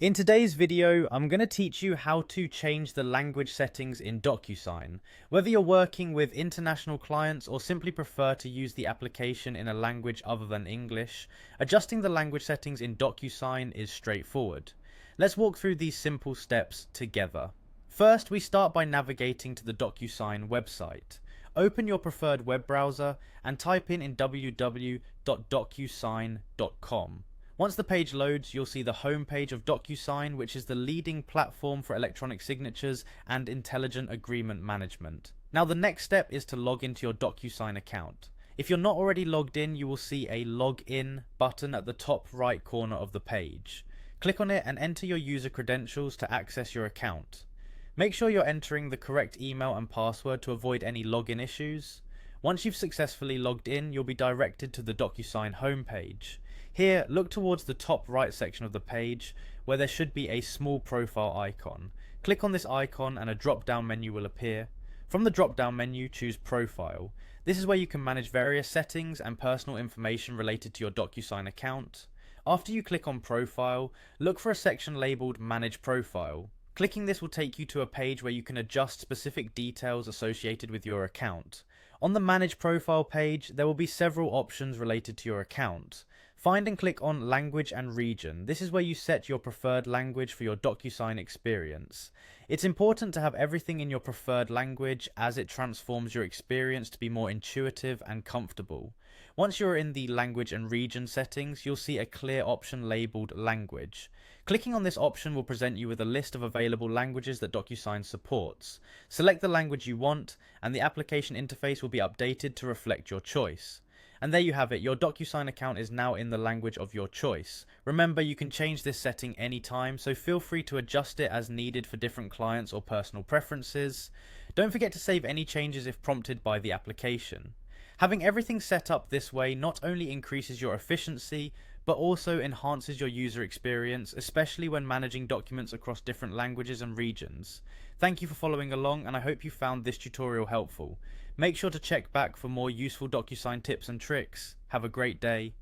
In today's video, I'm going to teach you how to change the language settings in Docusign. Whether you're working with international clients or simply prefer to use the application in a language other than English, adjusting the language settings in Docusign is straightforward. Let's walk through these simple steps together. First, we start by navigating to the Docusign website. Open your preferred web browser and type in www.docusign.com. Once the page loads, you'll see the home page of Docusign, which is the leading platform for electronic signatures and intelligent agreement management. Now, the next step is to log into your Docusign account. If you're not already logged in, you will see a login button at the top right corner of the page. Click on it and enter your user credentials to access your account. Make sure you're entering the correct email and password to avoid any login issues. Once you've successfully logged in, you'll be directed to the Docusign homepage. Here, look towards the top right section of the page where there should be a small profile icon. Click on this icon and a drop-down menu will appear. From the drop-down menu, choose Profile. This is where you can manage various settings and personal information related to your Docusign account. After you click on Profile, look for a section labeled Manage Profile. Clicking this will take you to a page where you can adjust specific details associated with your account. On the Manage Profile page, there will be several options related to your account. Find and click on Language and Region. This is where you set your preferred language for your Docusign experience. It's important to have everything in your preferred language as it transforms your experience to be more intuitive and comfortable. Once you're in the Language and Region settings, you'll see a clear option labeled Language. Clicking on this option will present you with a list of available languages that Docusign supports. Select the language you want, and the application interface will be updated to reflect your choice. And there you have it, your Docusign account is now in the language of your choice. Remember, you can change this setting anytime, so feel free to adjust it as needed for different clients or personal preferences. Don't forget to save any changes if prompted by the application. Having everything set up this way not only increases your efficiency, but also enhances your user experience, especially when managing documents across different languages and regions. Thank you for following along, and I hope you found this tutorial helpful. Make sure to check back for more useful Docusign tips and tricks. Have a great day.